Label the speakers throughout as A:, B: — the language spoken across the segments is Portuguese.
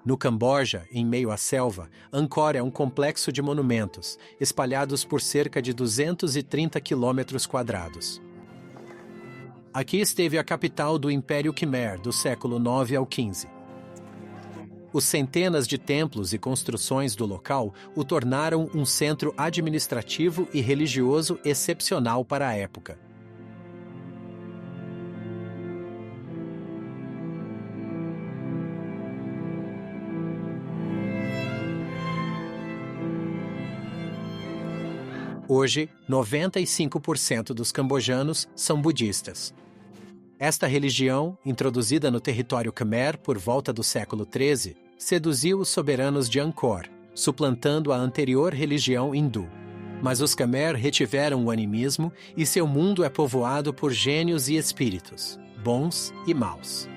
A: No Camboja, em meio à selva, Angkor é um complexo de monumentos, espalhados por cerca de 230 quilômetros quadrados. Aqui esteve a capital do Império Khmer, do século IX ao XV. Os centenas de templos e construções do local o tornaram um centro administrativo e religioso excepcional para a época. Hoje, 95% dos cambojanos são budistas. Esta religião, introduzida no território Khmer por volta do século XIII, seduziu os soberanos de Angkor, suplantando a anterior religião hindu. Mas os Khmer retiveram o animismo e seu mundo é povoado por gênios e espíritos, bons e maus.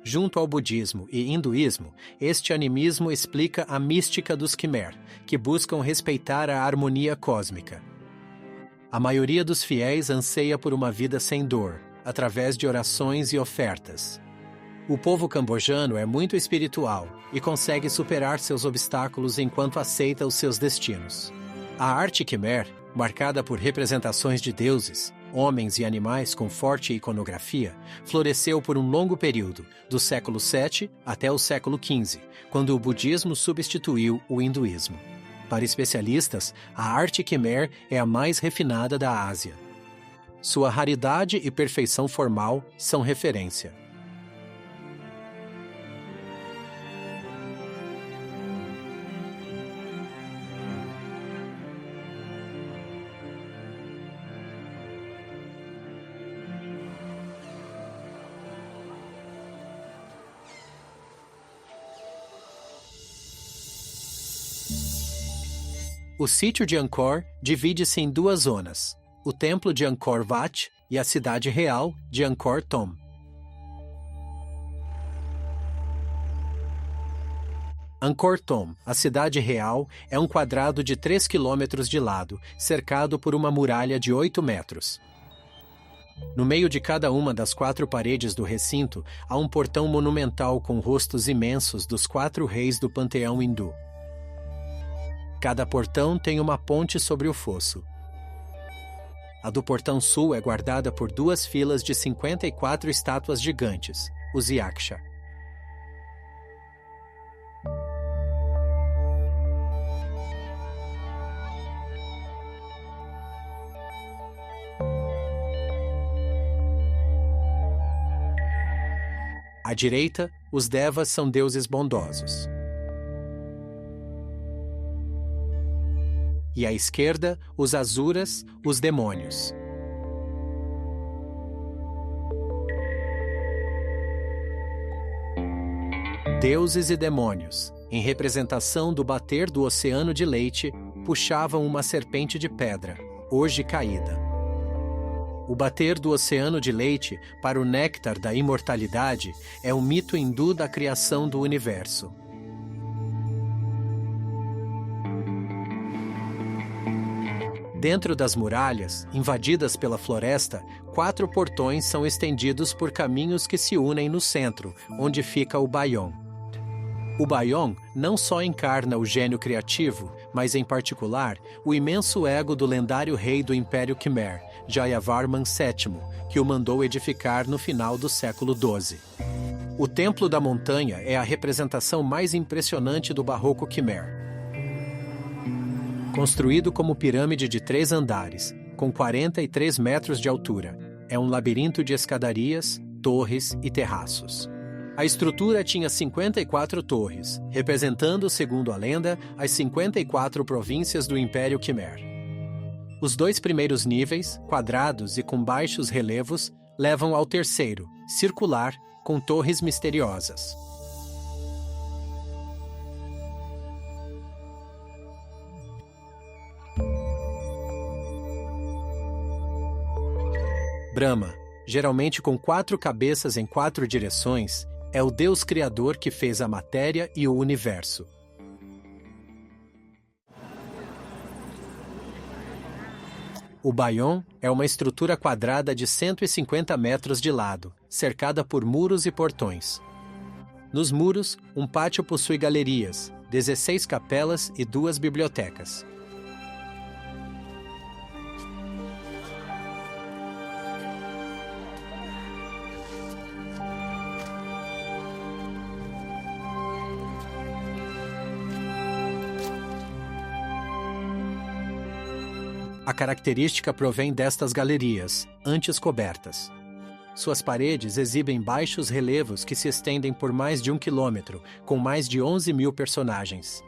A: Junto ao budismo e hinduísmo, este animismo explica a mística dos Khmer, que buscam respeitar a harmonia cósmica. A maioria dos fiéis anseia por uma vida sem dor, através de orações e ofertas. O povo cambojano é muito espiritual e consegue superar seus obstáculos enquanto aceita os seus destinos. A arte Khmer, marcada por representações de deuses, homens e animais com forte iconografia, floresceu por um longo período, do século VII até o século XV, quando o budismo substituiu o hinduísmo. Para especialistas, a arte Khmer é a mais refinada da Ásia. Sua raridade e perfeição formal são referência. O sítio de Angkor divide-se em duas zonas, o Templo de Angkor Wat e a Cidade Real de Angkor Thom. Angkor Thom, a Cidade Real, é um quadrado de 3 quilômetros de lado, cercado por uma muralha de 8 metros. No meio de cada uma das 4 paredes do recinto, há um portão monumental com rostos imensos dos 4 reis do panteão hindu. Cada portão tem uma ponte sobre o fosso. A do portão sul é guardada por 2 filas de 54 estátuas gigantes, os Yaksha. À direita, os Devas são deuses bondosos. E à esquerda, os Asuras, os demônios. Deuses e demônios, em representação do bater do oceano de leite, puxavam uma serpente de pedra, hoje caída. O bater do oceano de leite para o néctar da imortalidade é um mito hindu da criação do universo. Dentro das muralhas, invadidas pela floresta, 4 portões são estendidos por caminhos que se unem no centro, onde fica o Bayon. O Bayon não só encarna o gênio criativo, mas, em particular, o imenso ego do lendário rei do Império Khmer, Jayavarman VII, que o mandou edificar no final do século XII. O Templo da Montanha é a representação mais impressionante do Barroco Khmer. Construído como pirâmide de 3 andares, com 43 metros de altura, é um labirinto de escadarias, torres e terraços. A estrutura tinha 54 torres, representando, segundo a lenda, as 54 províncias do Império Khmer. Os 2 primeiros níveis, quadrados e com baixos relevos, levam ao terceiro, circular, com torres misteriosas. Brahma, geralmente com 4 cabeças em 4 direções, é o Deus Criador que fez a matéria e o universo. O Bayon é uma estrutura quadrada de 150 metros de lado, cercada por muros e portões. Nos muros, um pátio possui galerias, 16 capelas e 2 bibliotecas. A característica provém destas galerias, antes cobertas. Suas paredes exibem baixos relevos que se estendem por mais de 1 quilômetro, com mais de 11.000 personagens.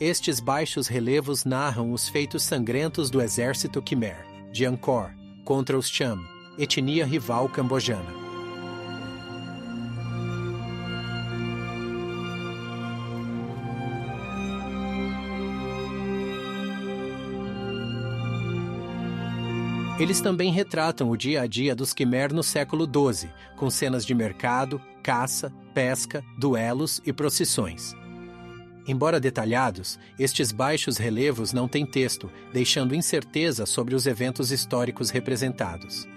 A: Estes baixos relevos narram os feitos sangrentos do exército Khmer, de Angkor, contra os Cham, etnia rival cambojana. Eles também retratam o dia a dia dos Khmer no século XII, com cenas de mercado, caça, pesca, duelos e procissões. Embora detalhados, estes baixos relevos não têm texto, deixando incerteza sobre os eventos históricos representados.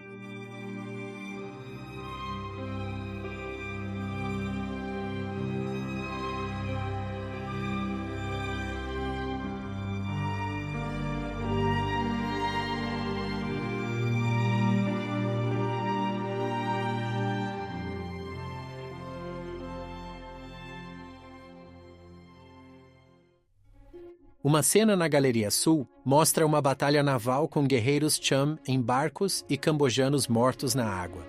A: Uma cena na Galeria Sul mostra uma batalha naval com guerreiros Cham em barcos e cambojanos mortos na água.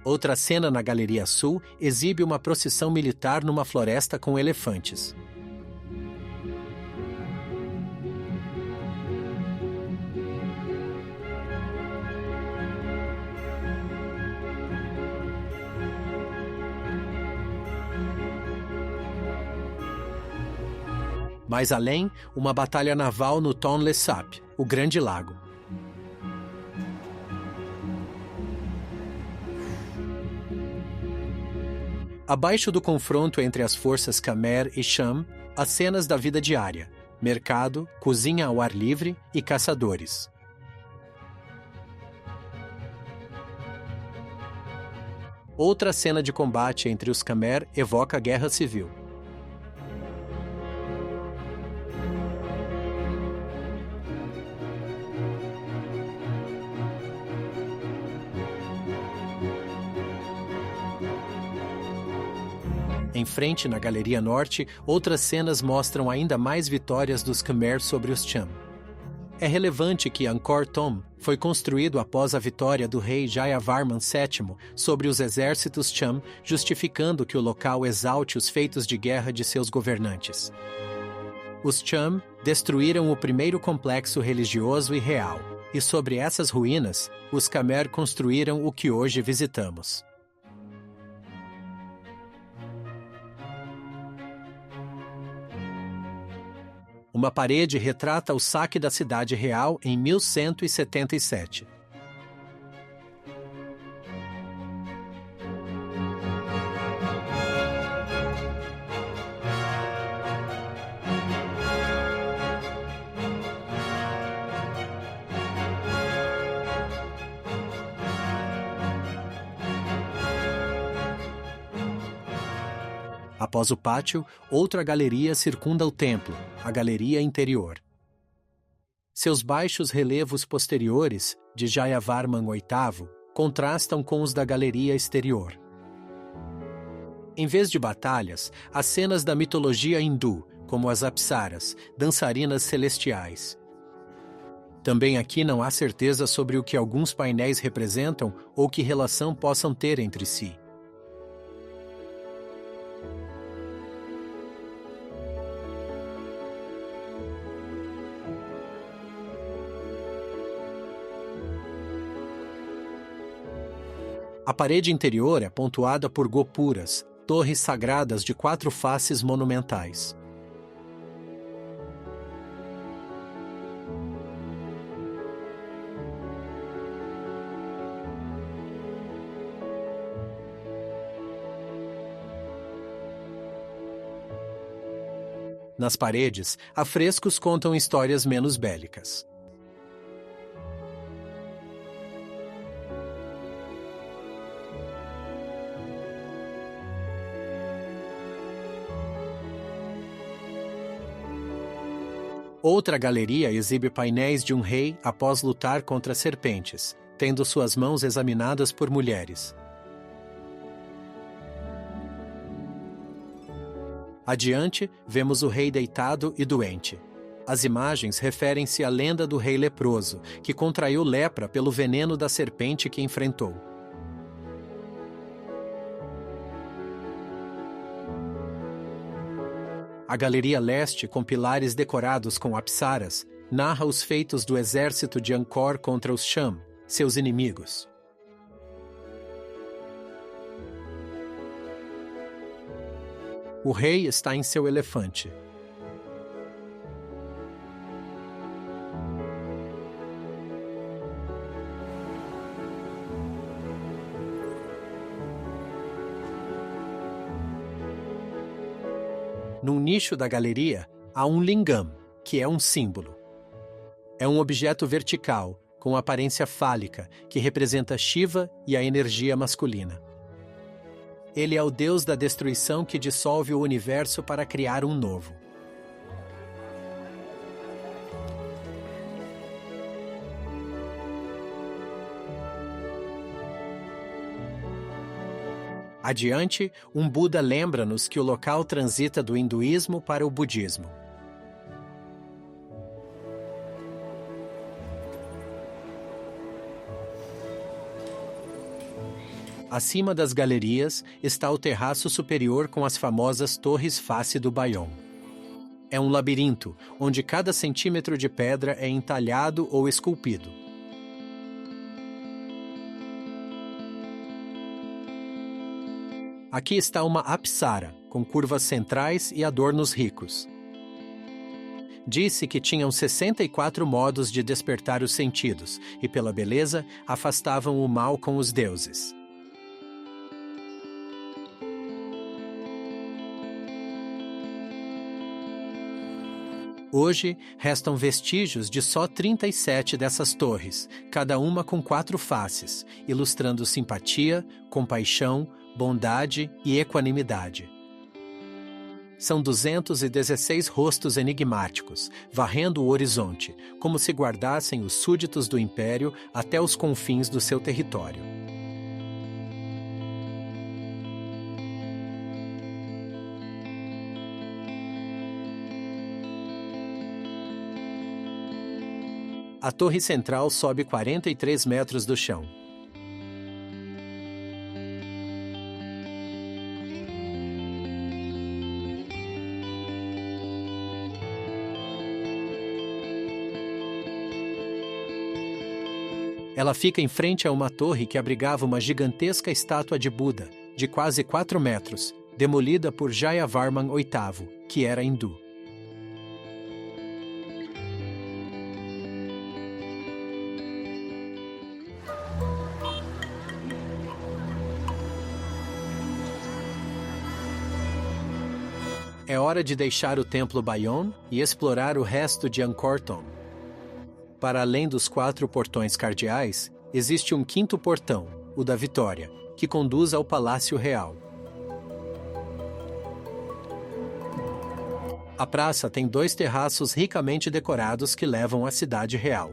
A: Outra cena na Galeria Sul exibe uma procissão militar numa floresta com elefantes. Mais além, uma batalha naval no Tonle Sap, o Grande Lago. Abaixo do confronto entre as forças Khmer e Cham, as cenas da vida diária, mercado, cozinha ao ar livre e caçadores. Outra cena de combate entre os Khmer evoca a Guerra Civil. Em frente, na Galeria Norte, outras cenas mostram ainda mais vitórias dos Khmer sobre os Cham. É relevante que Angkor Thom foi construído após a vitória do rei Jayavarman VII sobre os exércitos Cham, justificando que o local exalte os feitos de guerra de seus governantes. Os Cham destruíram o primeiro complexo religioso e real, e sobre essas ruínas, os Khmer construíram o que hoje visitamos. Uma parede retrata o saque da cidade real em 1177. Após o pátio, outra galeria circunda o templo, a Galeria Interior. Seus baixos relevos posteriores, de Jayavarman VIII, contrastam com os da Galeria Exterior. Em vez de batalhas, há cenas da mitologia hindu, como as apsaras, dançarinas celestiais. Também aqui não há certeza sobre o que alguns painéis representam ou que relação possam ter entre si. A parede interior é pontuada por gopuras, torres sagradas de 4 faces monumentais. Nas paredes, afrescos contam histórias menos bélicas. Outra galeria exibe painéis de um rei após lutar contra serpentes, tendo suas mãos examinadas por mulheres. Adiante, vemos o rei deitado e doente. As imagens referem-se à lenda do rei leproso, que contraiu lepra pelo veneno da serpente que enfrentou. A galeria leste, com pilares decorados com apsaras, narra os feitos do exército de Angkor contra os Cham, seus inimigos. O rei está em seu elefante. Num nicho da galeria, há um lingam, que é um símbolo. É um objeto vertical, com aparência fálica, que representa Shiva e a energia masculina. Ele é o deus da destruição que dissolve o universo para criar um novo. Adiante, um Buda lembra-nos que o local transita do hinduísmo para o budismo. Acima das galerias está o terraço superior com as famosas torres face do Bayon. É um labirinto, onde cada centímetro de pedra é entalhado ou esculpido. Aqui está uma apsara, com curvas centrais e adornos ricos. Disse que tinham 64 modos de despertar os sentidos, e pela beleza afastavam o mal com os deuses. Hoje, restam vestígios de só 37 dessas torres, cada uma com 4 faces, ilustrando simpatia, compaixão, bondade e equanimidade. São 216 rostos enigmáticos, varrendo o horizonte, como se guardassem os súditos do império até os confins do seu território. A torre central sobe 43 metros do chão. Ela fica em frente a uma torre que abrigava uma gigantesca estátua de Buda, de quase 4 metros, demolida por Jayavarman VIII, que era hindu. É hora de deixar o Templo Bayon e explorar o resto de Angkor Thom. Para além dos 4 portões cardeais, existe um 5º portão, o da Vitória, que conduz ao Palácio Real. A praça tem 2 terraços ricamente decorados que levam à Cidade Real.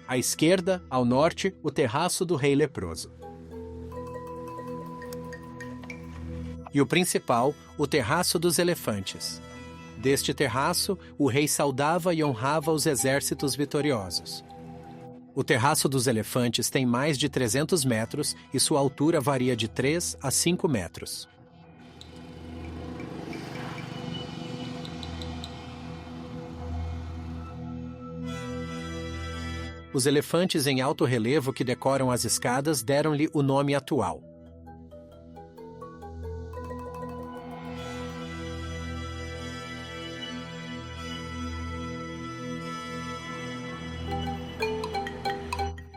A: À esquerda, ao norte, o terraço do Rei Leproso. E o principal, o Terraço dos Elefantes. Deste terraço, o rei saudava e honrava os exércitos vitoriosos. O Terraço dos Elefantes tem mais de 300 metros e sua altura varia de 3 a 5 metros. Os elefantes em alto relevo que decoram as escadas deram-lhe o nome atual.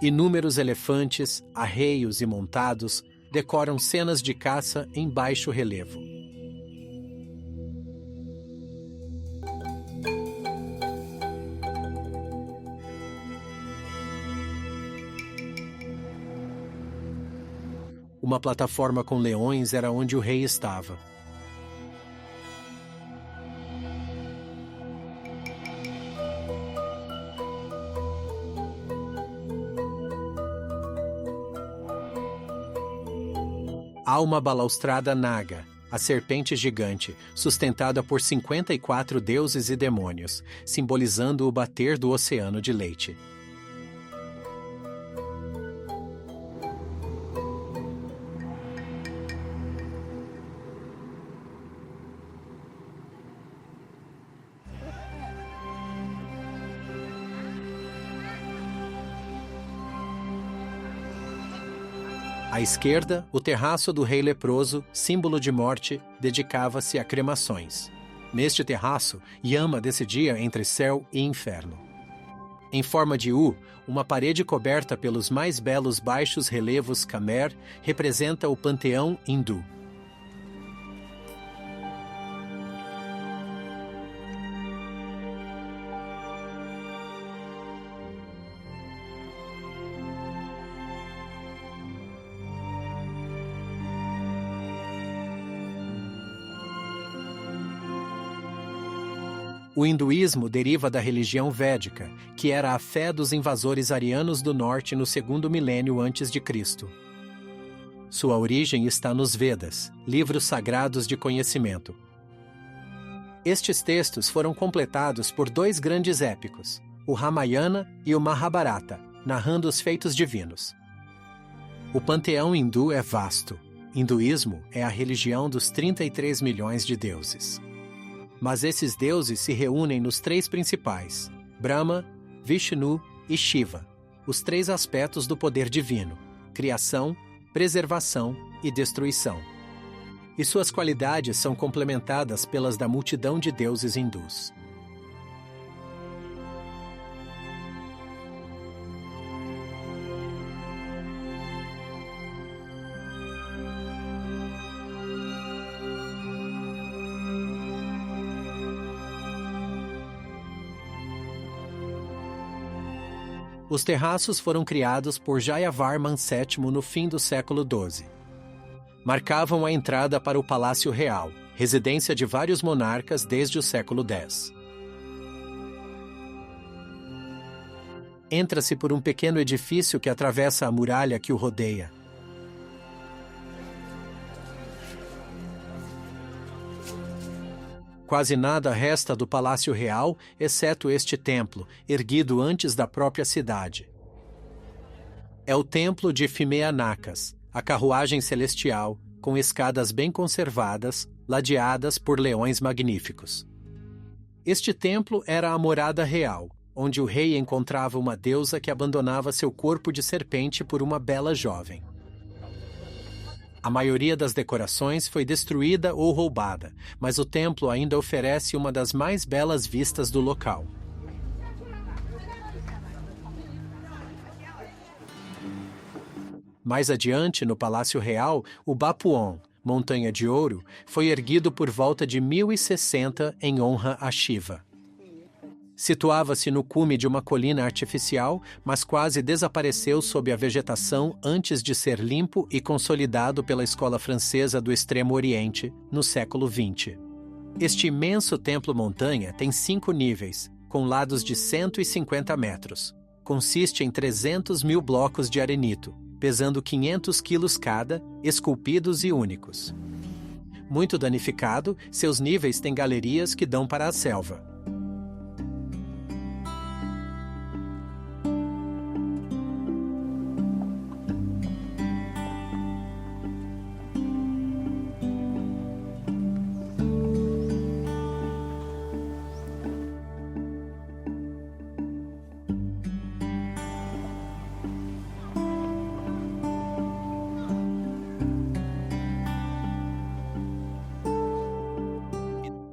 A: Inúmeros elefantes, arreios e montados decoram cenas de caça em baixo relevo. Uma plataforma com leões era onde o rei estava. Há uma balaustrada naga, a serpente gigante, sustentada por 54 deuses e demônios, simbolizando o bater do oceano de leite. À esquerda, o terraço do rei leproso, símbolo de morte, dedicava-se a cremações. Neste terraço, Yama decidia entre céu e inferno. Em forma de U, uma parede coberta pelos mais belos baixos relevos Khmer representa o panteão hindu. O hinduísmo deriva da religião védica, que era a fé dos invasores arianos do norte no segundo milênio antes de Cristo. Sua origem está nos Vedas, livros sagrados de conhecimento. Estes textos foram completados por dois grandes épicos, o Ramayana e o Mahabharata, narrando os feitos divinos. O panteão hindu é vasto. Hinduísmo é a religião dos 33 milhões de deuses. Mas esses deuses se reúnem nos três principais, Brahma, Vishnu e Shiva, os três aspectos do poder divino, criação, preservação e destruição. E suas qualidades são complementadas pelas da multidão de deuses hindus. Os terraços foram criados por Jayavarman VII no fim do século XII. Marcavam a entrada para o Palácio Real, residência de vários monarcas desde o século X. Entra-se por um pequeno edifício que atravessa a muralha que o rodeia. Quase nada resta do Palácio Real, exceto este templo, erguido antes da própria cidade. É o templo de Phimé-Nakhas, a carruagem celestial, com escadas bem conservadas, ladeadas por leões magníficos. Este templo era a morada real, onde o rei encontrava uma deusa que abandonava seu corpo de serpente por uma bela jovem. A maioria das decorações foi destruída ou roubada, mas o templo ainda oferece uma das mais belas vistas do local. Mais adiante, no Palácio Real, o Bapuon, Montanha de Ouro, foi erguido por volta de 1060 em honra a Shiva. Situava-se no cume de uma colina artificial, mas quase desapareceu sob a vegetação antes de ser limpo e consolidado pela Escola Francesa do Extremo Oriente, no século XX. Este imenso templo-montanha tem 5 níveis, com lados de 150 metros. Consiste em 300 mil blocos de arenito, pesando 500 quilos cada, esculpidos e únicos. Muito danificado, seus níveis têm galerias que dão para a selva.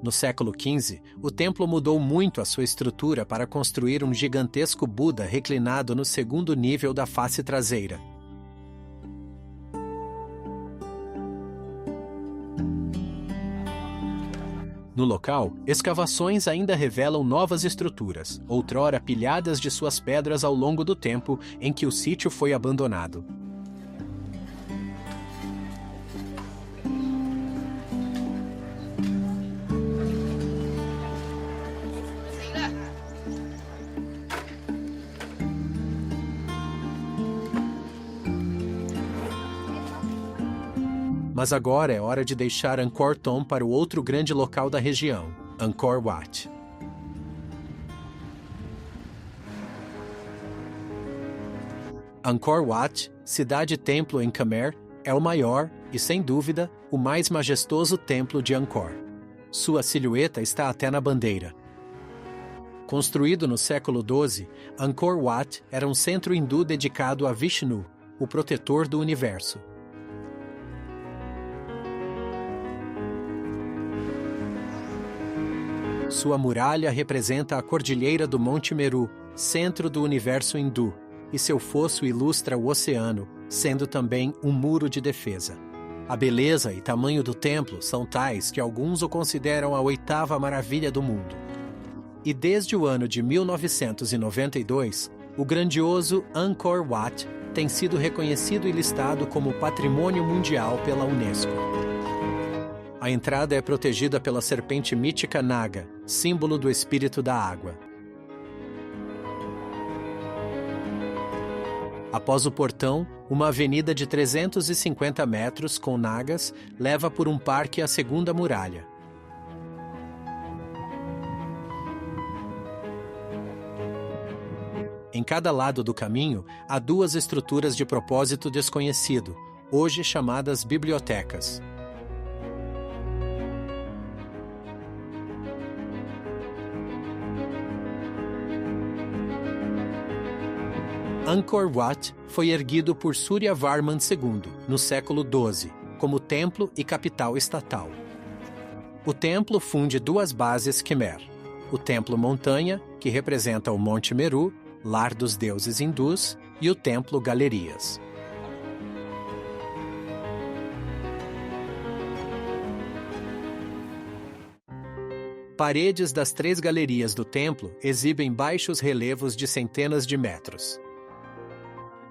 A: No século XV, o templo mudou muito a sua estrutura para construir um gigantesco Buda reclinado no segundo nível da face traseira. No local, escavações ainda revelam novas estruturas, outrora pilhadas de suas pedras ao longo do tempo em que o sítio foi abandonado. Mas agora é hora de deixar Angkor Thom para o outro grande local da região, Angkor Wat. Angkor Wat, cidade-templo em Khmer, é o maior e, sem dúvida, o mais majestoso templo de Angkor. Sua silhueta está até na bandeira. Construído no século XII, Angkor Wat era um centro hindu dedicado a Vishnu, o protetor do universo. Sua muralha representa a cordilheira do Monte Meru, centro do universo hindu, e seu fosso ilustra o oceano, sendo também um muro de defesa. A beleza e tamanho do templo são tais que alguns o consideram a oitava maravilha do mundo. E desde o ano de 1992, o grandioso Angkor Wat tem sido reconhecido e listado como Patrimônio Mundial pela Unesco. A entrada é protegida pela serpente mítica Naga, símbolo do espírito da água. Após o portão, uma avenida de 350 metros com nagas leva por um parque à segunda muralha. Em cada lado do caminho, há duas estruturas de propósito desconhecido, hoje chamadas bibliotecas. Angkor Wat foi erguido por Suryavarman II, no século XII, como templo e capital estatal. O templo funde duas bases Khmer: o Templo Montanha, que representa o Monte Meru, lar dos deuses hindus, e o Templo Galerias. Paredes das três galerias do templo exibem baixos relevos de centenas de metros.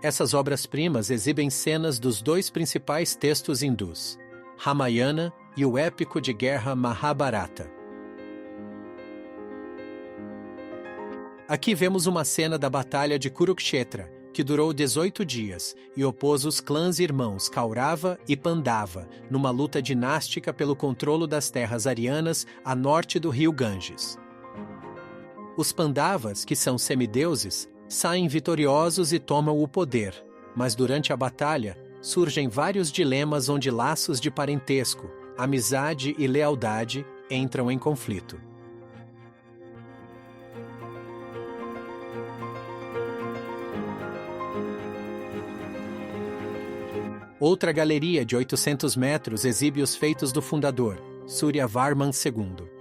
A: Essas obras-primas exibem cenas dos dois principais textos hindus, Ramayana e o épico de guerra Mahabharata. Aqui vemos uma cena da Batalha de Kurukshetra, que durou 18 dias e opôs os clãs irmãos Kaurava e Pandava numa luta dinástica pelo controle das terras arianas a norte do rio Ganges. Os Pandavas, que são semideuses, saem vitoriosos e tomam o poder, mas durante a batalha surgem vários dilemas onde laços de parentesco, amizade e lealdade entram em conflito. Outra galeria de 800 metros exibe os feitos do fundador, Suryavarman II.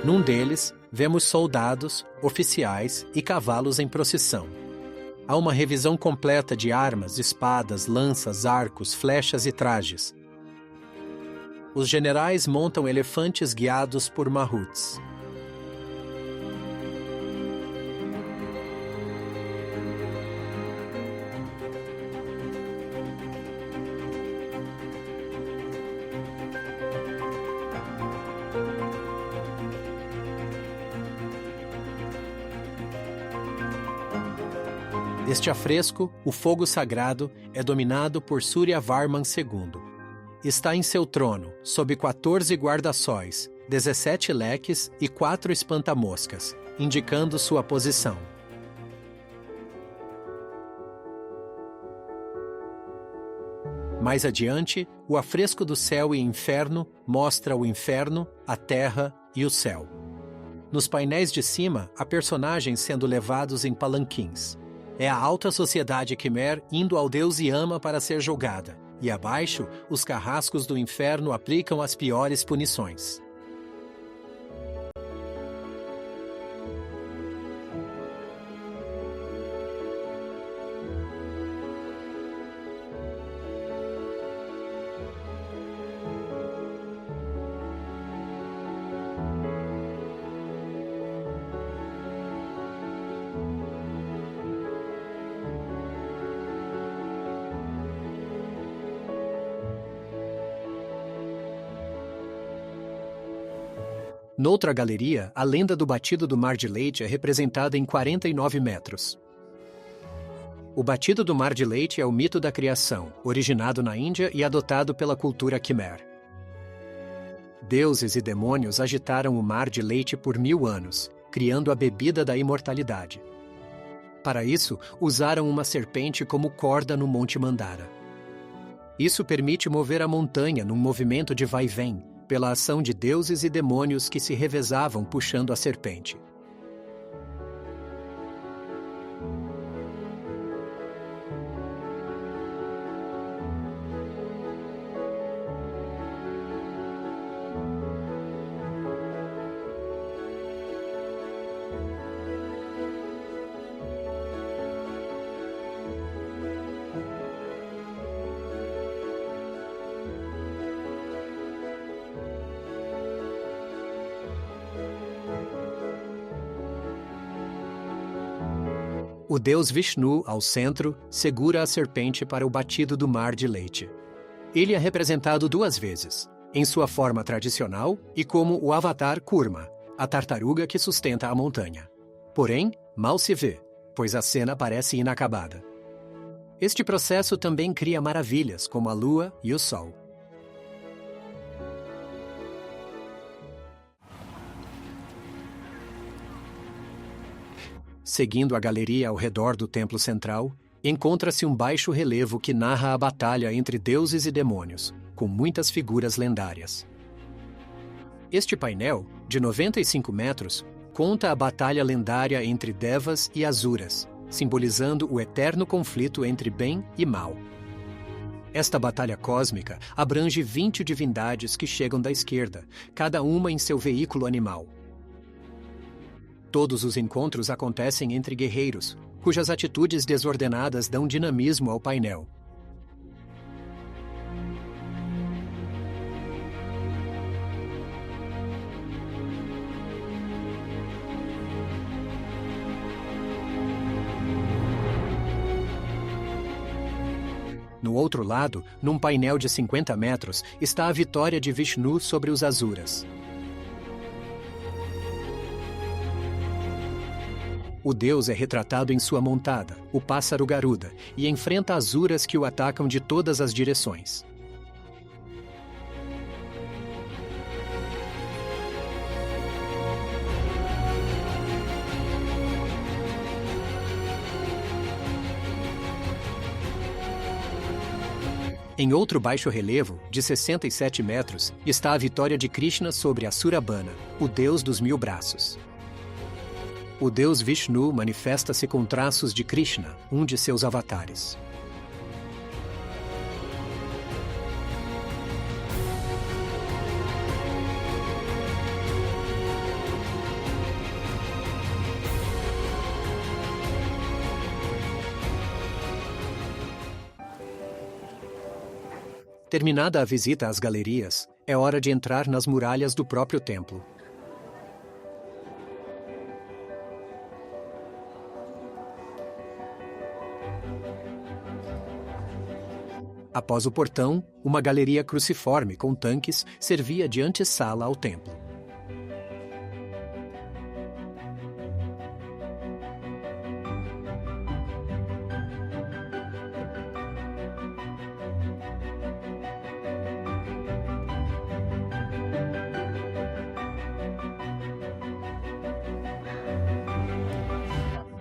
A: Num deles, vemos soldados, oficiais e cavalos em procissão. Há uma revisão completa de armas, espadas, lanças, arcos, flechas e trajes. Os generais montam elefantes guiados por mahuts. Este afresco, o fogo sagrado, é dominado por Suryavarman II. Está em seu trono, sob 14 guarda-sóis, 17 leques e 4 espanta-moscas, indicando sua posição. Mais adiante, o afresco do céu e inferno mostra o inferno, a terra e o céu. Nos painéis de cima, há personagens sendo levados em palanquins. É a alta sociedade Khmer indo ao deus Yama para ser julgada, e abaixo, os carrascos do inferno aplicam as piores punições. Noutra galeria, a lenda do batido do Mar de Leite é representada em 49 metros. O batido do Mar de Leite é o mito da criação, originado na Índia e adotado pela cultura Khmer. Deuses e demônios agitaram o Mar de Leite por 1000 anos, criando a bebida da imortalidade. Para isso, usaram uma serpente como corda no Monte Mandara. Isso permite mover a montanha num movimento de vai-vem, pela ação de deuses e demônios que se revezavam puxando a serpente. O deus Vishnu, ao centro, segura a serpente para o batido do Mar de Leite. Ele é representado 2 vezes, em sua forma tradicional e como o avatar Kurma, a tartaruga que sustenta a montanha. Porém, mal se vê, pois a cena parece inacabada. Este processo também cria maravilhas como a lua e o sol. Seguindo a galeria ao redor do templo central, encontra-se um baixo relevo que narra a batalha entre deuses e demônios, com muitas figuras lendárias. Este painel, de 95 metros, conta a batalha lendária entre Devas e Asuras, simbolizando o eterno conflito entre bem e mal. Esta batalha cósmica abrange 20 divindades que chegam da esquerda, cada uma em seu veículo animal. Todos os encontros acontecem entre guerreiros, cujas atitudes desordenadas dão dinamismo ao painel. No outro lado, num painel de 50 metros, está a vitória de Vishnu sobre os Asuras. O deus é retratado em sua montada, o pássaro Garuda, e enfrenta Asuras que o atacam de todas as direções. Em outro baixo relevo, de 67 metros, está a vitória de Krishna sobre Asurabana, o deus dos 1000 braços. O deus Vishnu manifesta-se com traços de Krishna, um de seus avatares. Terminada a visita às galerias, é hora de entrar nas muralhas do próprio templo. Após o portão, uma galeria cruciforme com tanques servia de antessala ao templo.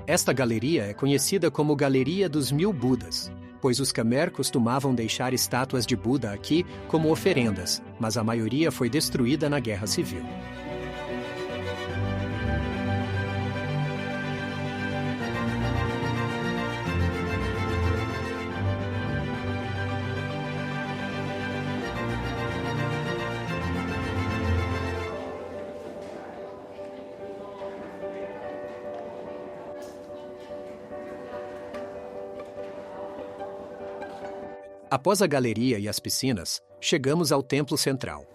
A: Esta galeria é conhecida como Galeria dos 1000 Budas, pois os Khmer costumavam deixar estátuas de Buda aqui como oferendas, mas a maioria foi destruída na Guerra Civil. Após a galeria e as piscinas, chegamos ao templo central.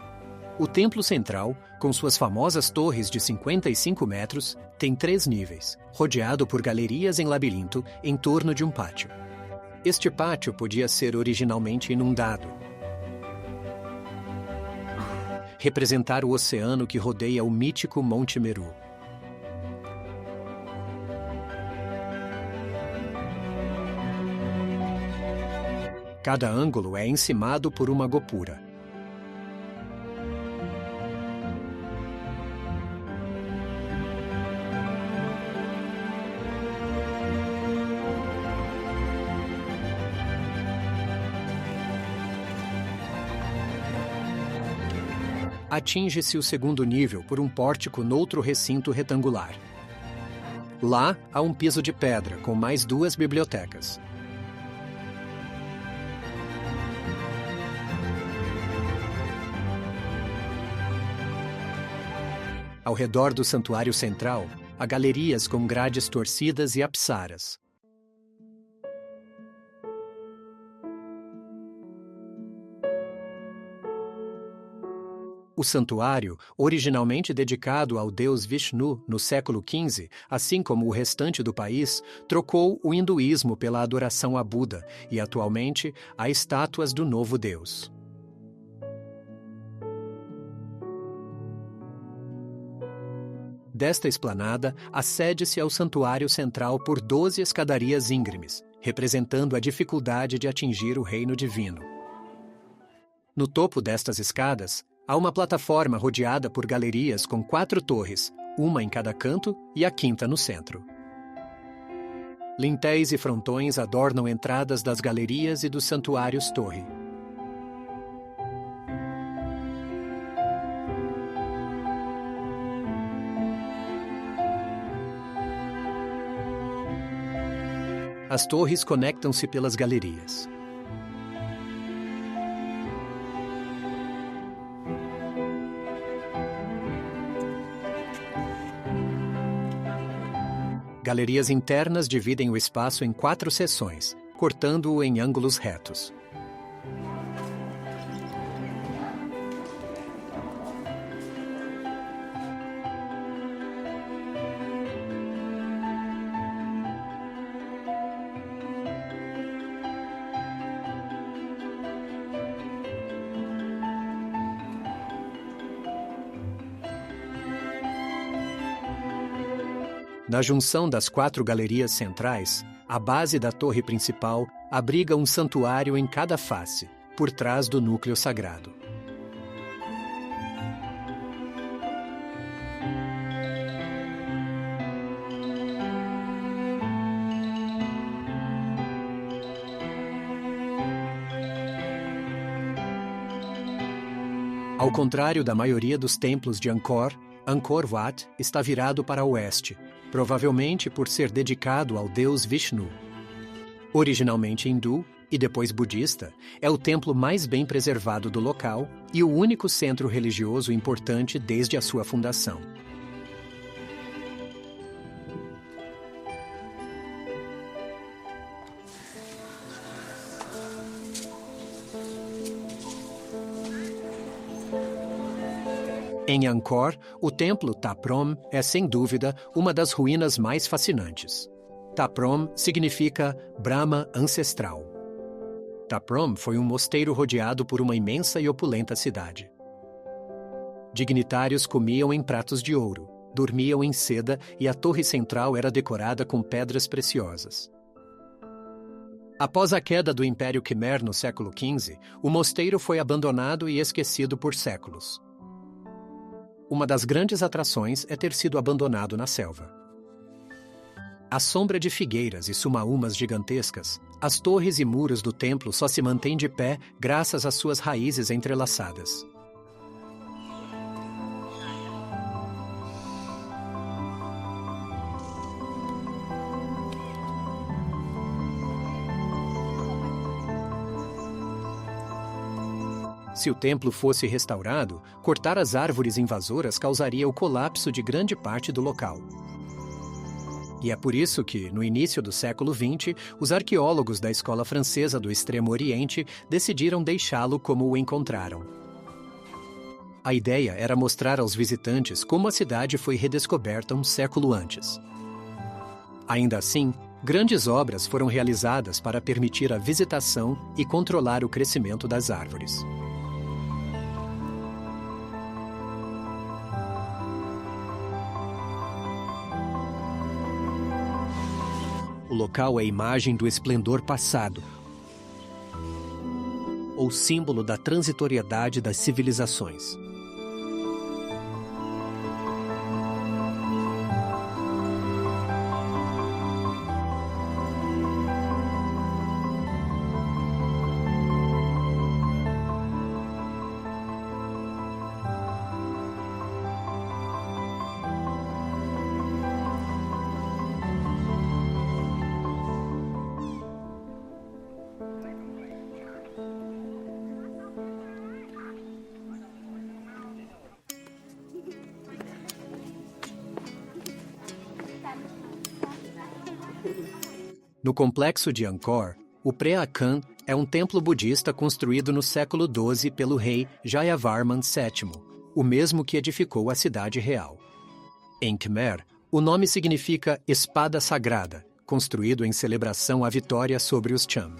A: O templo central, com suas famosas torres de 55 metros, tem 3 níveis, rodeado por galerias em labirinto em torno de um pátio. Este pátio podia ser originalmente inundado. representar o oceano que rodeia o mítico Monte Meru. Cada ângulo é encimado por uma gopura. Atinge-se o segundo nível por um pórtico noutro recinto retangular. Lá há um piso de pedra com mais 2 bibliotecas. Ao redor do santuário central, há galerias com grades torcidas e apsaras. O santuário, originalmente dedicado ao deus Vishnu no século XV, assim como o restante do país, trocou o hinduísmo pela adoração a Buda e, atualmente, há estátuas do novo deus. Desta esplanada, acede-se ao santuário central por 12 escadarias íngremes, representando a dificuldade de atingir o reino divino. No topo destas escadas, há uma plataforma rodeada por galerias com 4 torres, uma em cada canto e a quinta no centro. Lintéis e frontões adornam entradas das galerias e dos santuários torre. As torres conectam-se pelas galerias. Galerias internas dividem o espaço em 4 seções, cortando-o em ângulos retos. Na junção das 4 galerias centrais, a base da torre principal abriga um santuário em cada face, por trás do núcleo sagrado. Ao contrário da maioria dos templos de Angkor, Angkor Wat está virado para o oeste, provavelmente por ser dedicado ao deus Vishnu. Originalmente hindu e depois budista, é o templo mais bem preservado do local e o único centro religioso importante desde a sua fundação. Em Angkor, o templo Taprom é, sem dúvida, uma das ruínas mais fascinantes. Taprom significa Brahma ancestral. Taprom foi um mosteiro rodeado por uma imensa e opulenta cidade. Dignitários comiam em pratos de ouro, dormiam em seda e a torre central era decorada com pedras preciosas. Após a queda do Império Khmer no século XV, o mosteiro foi abandonado e esquecido por séculos. Uma das grandes atrações é ter sido abandonado na selva. À sombra de figueiras e sumaúmas gigantescas, as torres e muros do templo só se mantêm de pé graças às suas raízes entrelaçadas. Se o templo fosse restaurado, cortar as árvores invasoras causaria o colapso de grande parte do local. E é por isso que, no início do século XX, os arqueólogos da Escola Francesa do Extremo Oriente decidiram deixá-lo como o encontraram. A ideia era mostrar aos visitantes como a cidade foi redescoberta um século antes. Ainda assim, grandes obras foram realizadas para permitir a visitação e controlar o crescimento das árvores. O local é imagem do esplendor passado, ou símbolo da transitoriedade das civilizações. No complexo de Angkor, o Preah Khan é um templo budista construído no século XII pelo rei Jayavarman VII, o mesmo que edificou a cidade real. Em Khmer, o nome significa espada sagrada, construído em celebração à vitória sobre os Cham.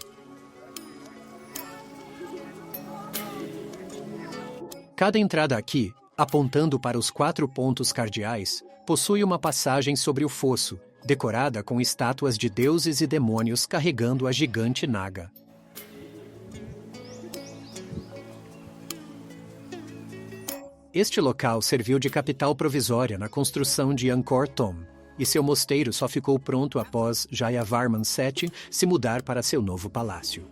A: Cada entrada aqui, apontando para os 4 pontos cardeais, possui uma passagem sobre o fosso, decorada com estátuas de deuses e demônios carregando a gigante Naga. Este local serviu de capital provisória na construção de Angkor Thom, e seu mosteiro só ficou pronto após Jayavarman VII se mudar para seu novo palácio.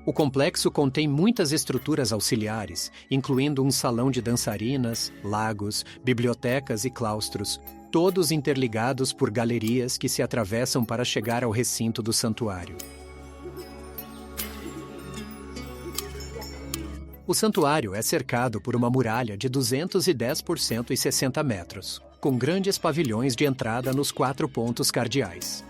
A: O complexo contém muitas estruturas auxiliares, incluindo um salão de dançarinas, lagos, bibliotecas e claustros, todos interligados por galerias que se atravessam para chegar ao recinto do santuário. O santuário é cercado por uma muralha de 210 por 160 metros, com grandes pavilhões de entrada nos 4 pontos cardeais.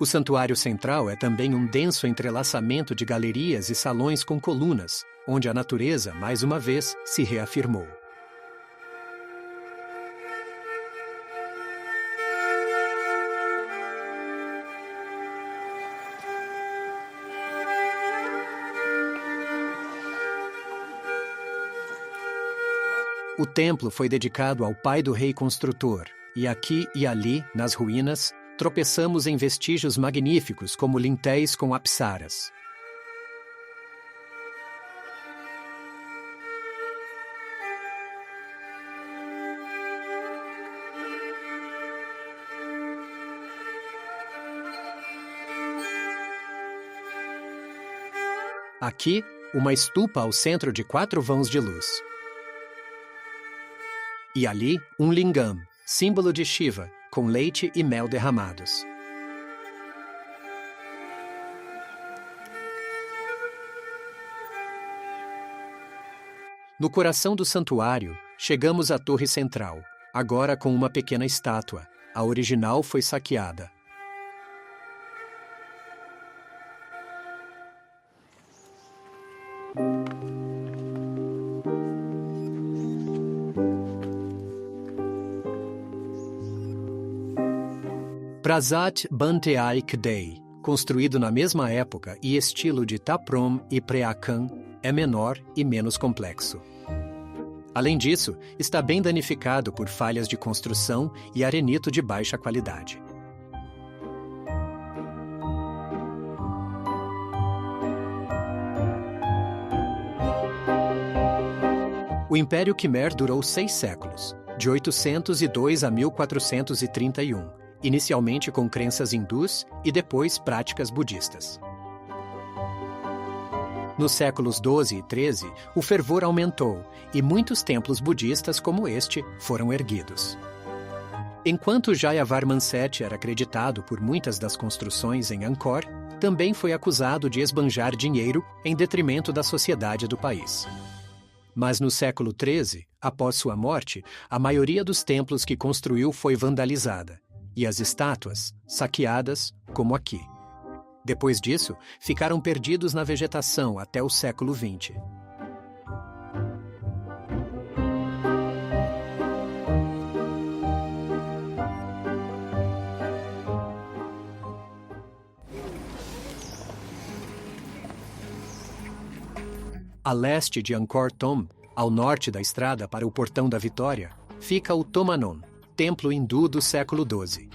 A: O santuário central é também um denso entrelaçamento de galerias e salões com colunas, onde a natureza, mais uma vez, se reafirmou. O templo foi dedicado ao pai do rei construtor, e aqui e ali, nas ruínas, tropeçamos em vestígios magníficos como lintéis com apsaras. Aqui, uma estupa ao centro de 4 vãos de luz. E ali, um lingam, símbolo de Shiva, com leite e mel derramados. No coração do santuário, chegamos à torre central, agora com uma pequena estátua. A original foi saqueada. Prasat Banteay Kdei, construído na mesma época e estilo de Taprom e Preah Khan, é menor e menos complexo. Além disso, está bem danificado por falhas de construção e arenito de baixa qualidade. O Império Khmer durou 6 séculos, de 802 a 1431. Inicialmente com crenças hindus e depois práticas budistas. Nos séculos XII e XIII, o fervor aumentou e muitos templos budistas como este foram erguidos. Enquanto Jayavarman VII era acreditado por muitas das construções em Angkor, também foi acusado de esbanjar dinheiro em detrimento da sociedade do país. Mas no século XIII, após sua morte, a maioria dos templos que construiu foi vandalizada, e as estátuas, saqueadas, como aqui. Depois disso, ficaram perdidos na vegetação até o século XX. A leste de Angkor Thom, ao norte da estrada para o Portão da Vitória, fica o Thomanon, templo hindu do século XII.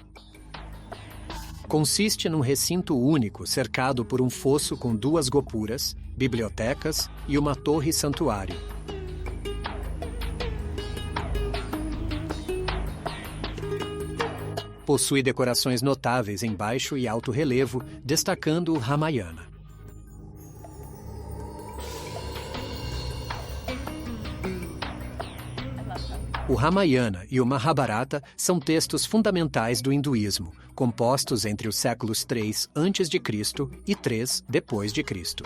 A: Consiste num recinto único cercado por um fosso com 2 gopuras, bibliotecas e uma torre-santuário. Possui decorações notáveis em baixo e alto relevo, destacando o Ramayana. O Ramayana e o Mahabharata são textos fundamentais do hinduísmo, compostos entre os séculos 3 a.C. e 3 depois de Cristo.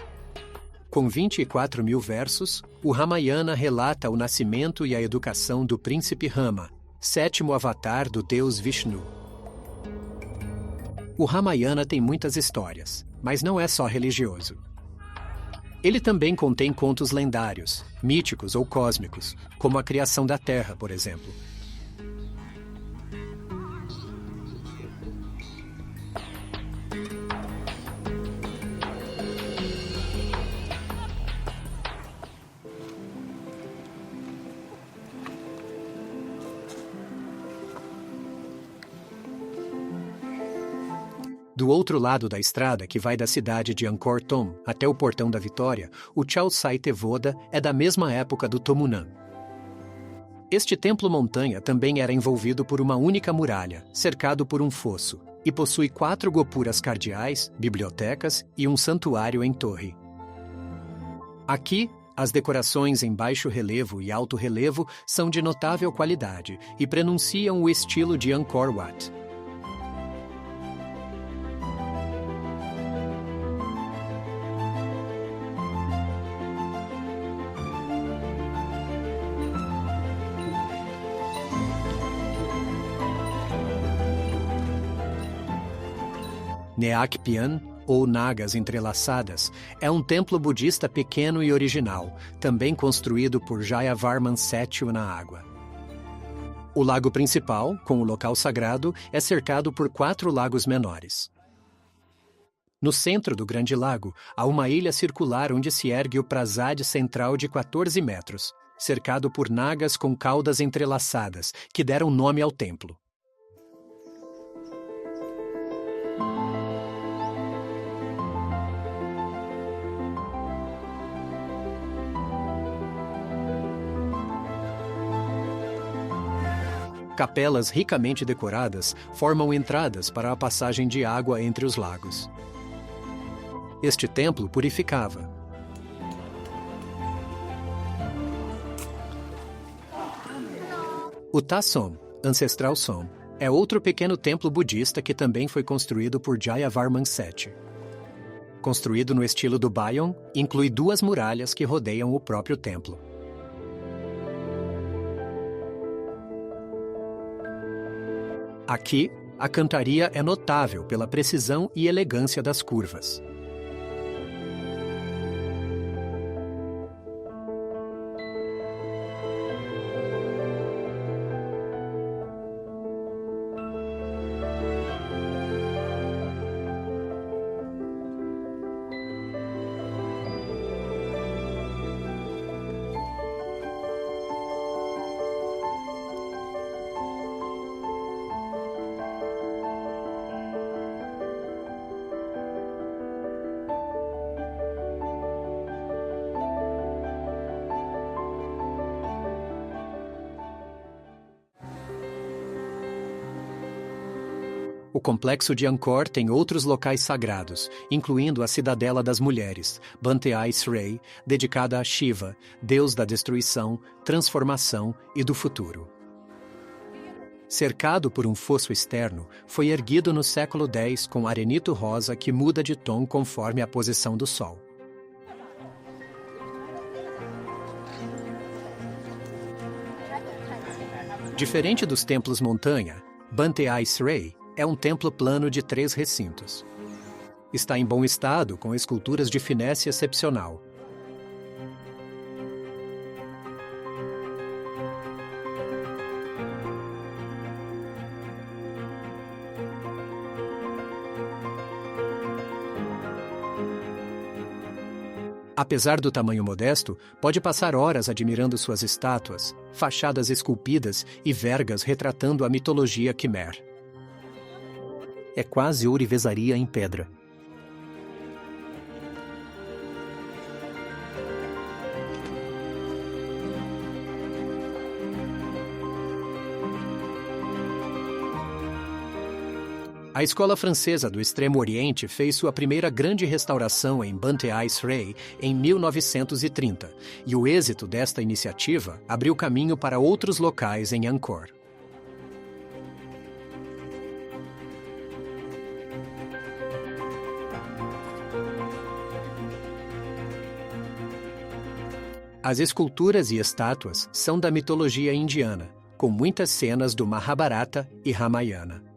A: Com 24.000 versos, o Ramayana relata o nascimento e a educação do príncipe Rama, 7º avatar do deus Vishnu. O Ramayana tem muitas histórias, mas não é só religioso. Ele também contém contos lendários, míticos ou cósmicos, como a criação da Terra, por exemplo. Do outro lado da estrada, que vai da cidade de Angkor Thom até o Portão da Vitória, o Chao-sai Tevoda é da mesma época do Tomunan. Este templo-montanha também era envolvido por uma única muralha, cercado por um fosso, e possui 4 gopuras cardeais, bibliotecas e um santuário em torre. Aqui, as decorações em baixo relevo e alto relevo são de notável qualidade e prenunciam o estilo de Angkor Wat. Neak Pian, ou Nagas Entrelaçadas, é um templo budista pequeno e original, também construído por Jayavarman VII na água. O lago principal, com o local sagrado, é cercado por 4 lagos menores. No centro do grande lago, há uma ilha circular onde se ergue o prasad central de 14 metros, cercado por nagas com caudas entrelaçadas, que deram nome ao templo. Capelas ricamente decoradas formam entradas para a passagem de água entre os lagos. Este templo purificava. O Ta Som, ancestral Som, é outro pequeno templo budista que também foi construído por Jayavarman VII. Construído no estilo do Bayon, inclui 2 muralhas que rodeiam o próprio templo. Aqui, a cantaria é notável pela precisão e elegância das curvas. O complexo de Angkor tem outros locais sagrados, incluindo a Cidadela das Mulheres, Banteay Srey, dedicada a Shiva, deus da destruição, transformação e do futuro. Cercado por um fosso externo, foi erguido no século X com arenito rosa que muda de tom conforme a posição do Sol. Diferente dos templos montanha, Banteay Srey é um templo plano de 3 recintos. Está em bom estado, com esculturas de finesse excepcional. Apesar do tamanho modesto, pode passar horas admirando suas estátuas, fachadas esculpidas e vergas retratando a mitologia Khmer. É quase ourivesaria em pedra. A escola francesa do Extremo Oriente fez sua primeira grande restauração em Banteay Sray em 1930, e o êxito desta iniciativa abriu caminho para outros locais em Angkor. As esculturas e estátuas são da mitologia indiana, com muitas cenas do Mahabharata e Ramayana.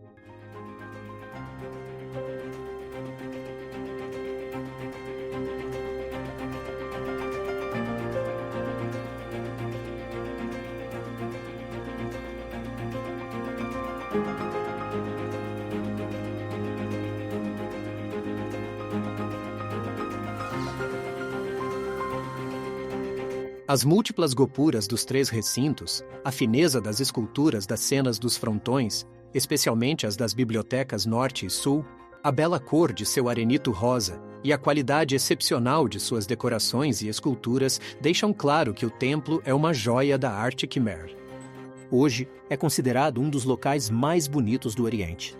A: As múltiplas gopuras dos 3 recintos, a fineza das esculturas das cenas dos frontões, especialmente as das bibliotecas Norte e Sul, a bela cor de seu arenito rosa e a qualidade excepcional de suas decorações e esculturas deixam claro que o templo é uma joia da arte Khmer.
B: Hoje é considerado um dos locais mais bonitos do Oriente.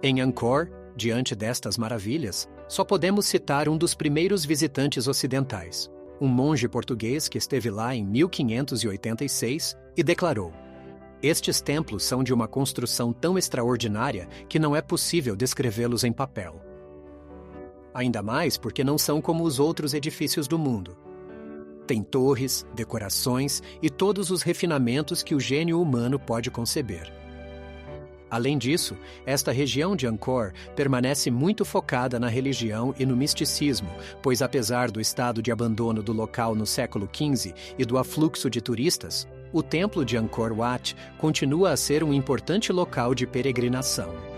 A: Em Angkor, diante destas maravilhas, só podemos citar um dos primeiros visitantes ocidentais, um monge português que esteve lá em 1586 e declarou: "Estes templos são de uma construção tão extraordinária que não é possível descrevê-los em papel. Ainda mais porque não são como os outros edifícios do mundo. Tem torres, decorações e todos os refinamentos que o gênio humano pode conceber. Além disso, esta região de Angkor permanece muito focada na religião e no misticismo, pois apesar do estado de abandono do local no século XV e do afluxo de turistas, o templo de Angkor Wat continua a ser um importante local de peregrinação."